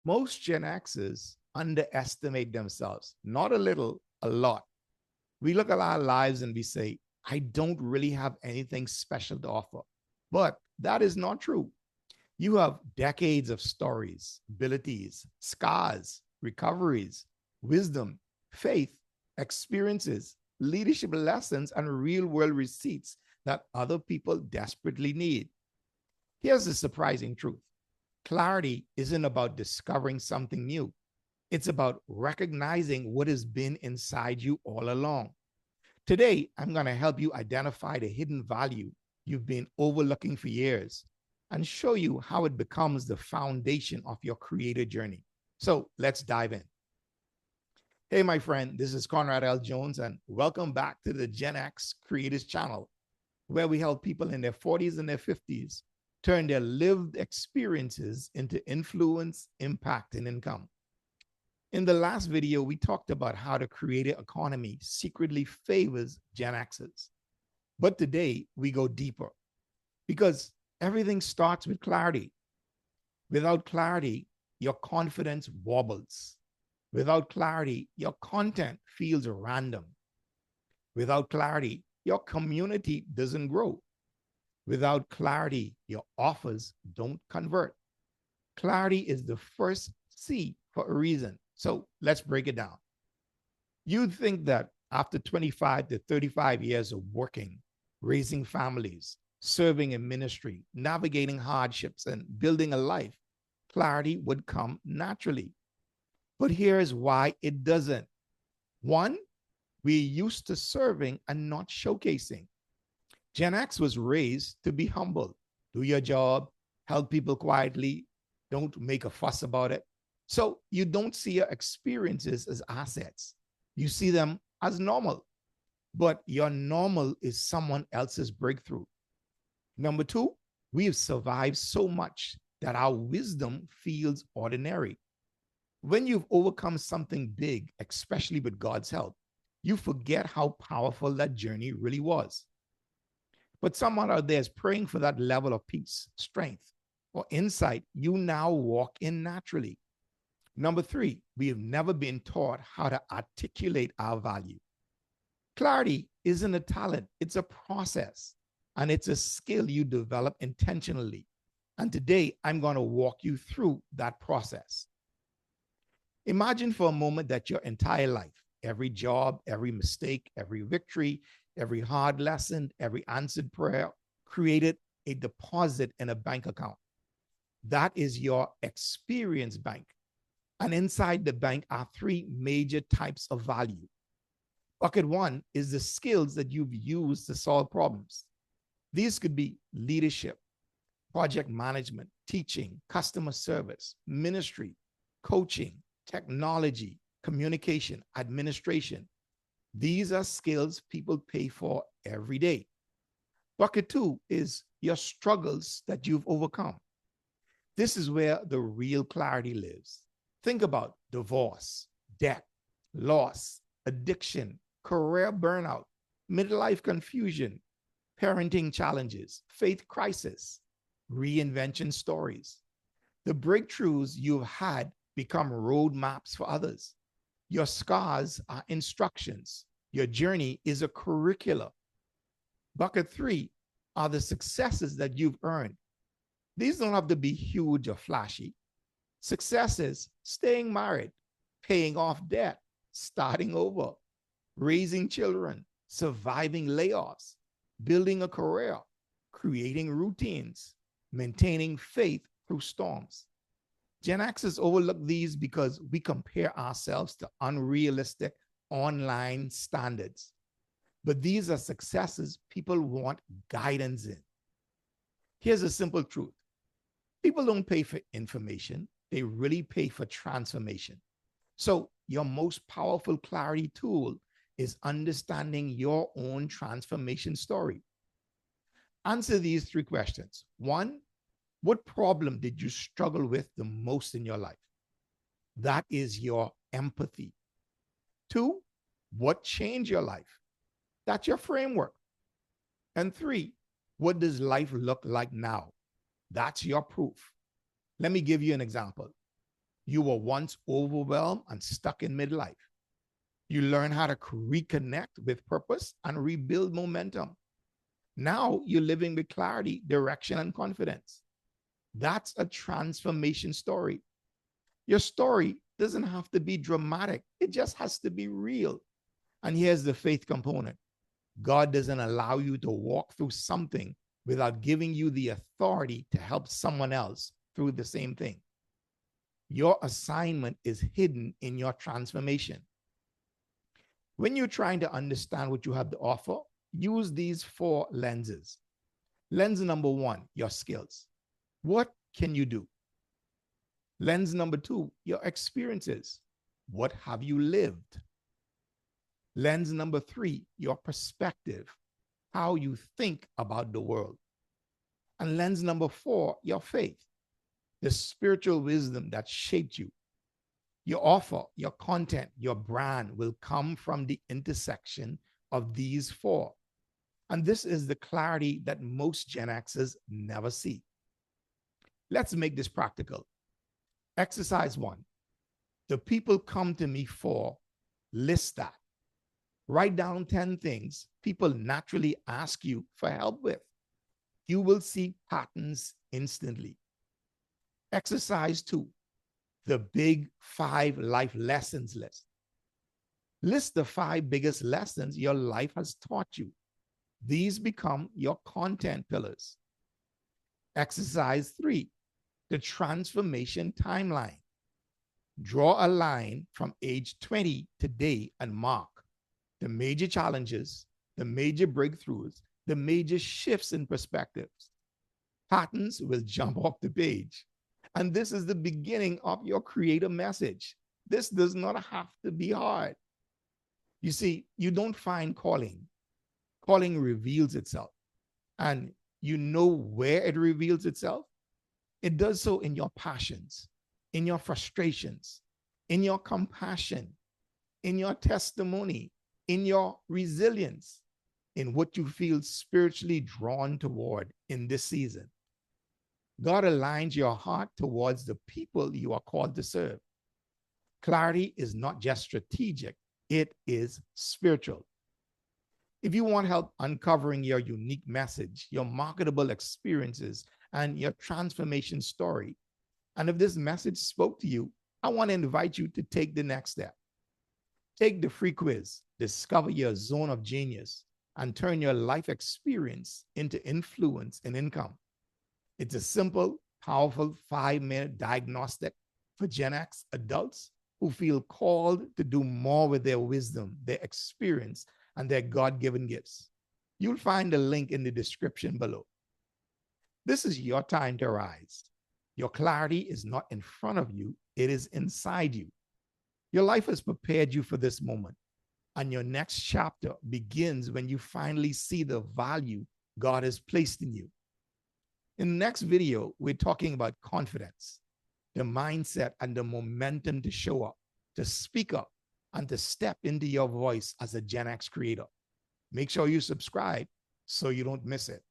Most Gen Xers underestimate themselves, not a little, a lot. We look at our lives and we say, I don't really have anything special to offer. But that is not true. You have decades of stories, abilities, scars, recoveries, wisdom, faith, experiences, leadership lessons, and real world receipts that other people desperately need. Here's the surprising truth: clarity isn't about discovering something new, it's about recognizing what has been inside you all along. Today, I'm going to help you identify the hidden value you've been overlooking for years and show you how it becomes the foundation of your creator journey. So let's dive in. Hey, my friend, this is Conrad L. Jones, and welcome back to the Gen X Creators Channel, where we help people in their 40s and their 50s turn their lived experiences into influence, impact, and income. In the last video, we talked about how the creator economy secretly favors Gen Xers. But today, we go deeper because everything starts with clarity. Without clarity, your confidence wobbles. Without clarity, your content feels random. Without clarity, your community doesn't grow. Without clarity, your offers don't convert. Clarity is the first C for a reason. So let's break it down. You'd think that after 25 to 35 years of working, raising families, serving in ministry, navigating hardships, and building a life, clarity would come naturally. But here's why it doesn't. One, we're used to serving and not showcasing. Gen X was raised to be humble. Do your job, help people quietly, don't make a fuss about it. So you don't see your experiences as assets. You see them as normal. But your normal is someone else's breakthrough. Number two, we have survived so much that our wisdom feels ordinary. When you've overcome something big, especially with God's help, you forget how powerful that journey really was. But someone out there is praying for that level of peace, strength, or insight you now walk in naturally. Number three, we have never been taught how to articulate our value. Clarity isn't a talent, it's a process, and it's a skill you develop intentionally. And today, I'm going to walk you through that process. Imagine for a moment that your entire life, every job, every mistake, every victory, every hard lesson, every answered prayer created a deposit in a bank account. That is your experience bank. And inside the bank are three major types of value. Bucket one is the skills that you've used to solve problems. These could be leadership, project management, teaching, customer service, ministry, coaching, technology, communication, administration. These are skills people pay for every day. Bucket two is your struggles that you've overcome. This is where the real clarity lives. Think about divorce, debt, loss, addiction, career burnout, midlife confusion, parenting challenges, faith crisis, reinvention stories. The breakthroughs you've had become roadmaps for others. Your scars are instructions. Your journey is a curricula. Bucket three are the successes that you've earned. These don't have to be huge or flashy. Successes: staying married, paying off debt, starting over, raising children, surviving layoffs, building a career, creating routines, maintaining faith through storms. Gen Xers overlook these because we compare ourselves to unrealistic online standards. But these are successes people want guidance in. Here's a simple truth: people don't pay for information, they really pay for transformation. So, your most powerful clarity tool is understanding your own transformation story. Answer these three questions. One, what problem did you struggle with the most in your life? That is your empathy. Two, what changed your life? That's your framework. And three, what does life look like now? That's your proof. Let me give you an example. You were once overwhelmed and stuck in midlife. You learn how to reconnect with purpose and rebuild momentum. Now you're living with clarity, direction, and confidence. That's a transformation story. Your story doesn't have to be dramatic, it just has to be real. And here's the faith component: God doesn't allow you to walk through something without giving you the authority to help someone else through the same thing. Your assignment is hidden in your transformation. When you're trying to understand what you have to offer, use these four lenses. Lens number one, your skills. What can you do? Lens number two, your experiences. What have you lived? Lens number three, your perspective, how you think about the world. And lens number four, your faith, the spiritual wisdom that shaped you. Your offer, your content, your brand will come from the intersection of these four. And this is the clarity that most Gen Xers never see. Let's make this practical. Exercise one. The people come to me for, list that. Write down 10 things people naturally ask you for help with. You will see patterns instantly. Exercise two. The big 5 life lessons list. List the 5 biggest lessons your life has taught you. These become your content pillars. Exercise 3, the transformation timeline. Draw a line from age 20 today and mark the major challenges, the major breakthroughs, the major shifts in perspectives. Patterns will jump off the page. And this is the beginning of your creative message. This does not have to be hard. You see, you don't find calling. Calling reveals itself. And you know where it reveals itself? It does so in your passions, in your frustrations, in your compassion, in your testimony, in your resilience, in what you feel spiritually drawn toward in this season. God aligns your heart towards the people you are called to serve. Clarity is not just strategic, it is spiritual. If you want help uncovering your unique message, your marketable experiences, and your transformation story, and if this message spoke to you, I want to invite you to take the next step. Take the free quiz, discover your zone of genius, and turn your life experience into influence and income. It's a simple, powerful 5-minute diagnostic for Gen X adults who feel called to do more with their wisdom, their experience, and their God-given gifts. You'll find the link in the description below. This is your time to rise. Your clarity is not in front of you, it is inside you. Your life has prepared you for this moment, and your next chapter begins when you finally see the value God has placed in you. In the next video, we're talking about confidence, the mindset and the momentum to show up, to speak up, and to step into your voice as a Gen X creator. Make sure you subscribe so you don't miss it.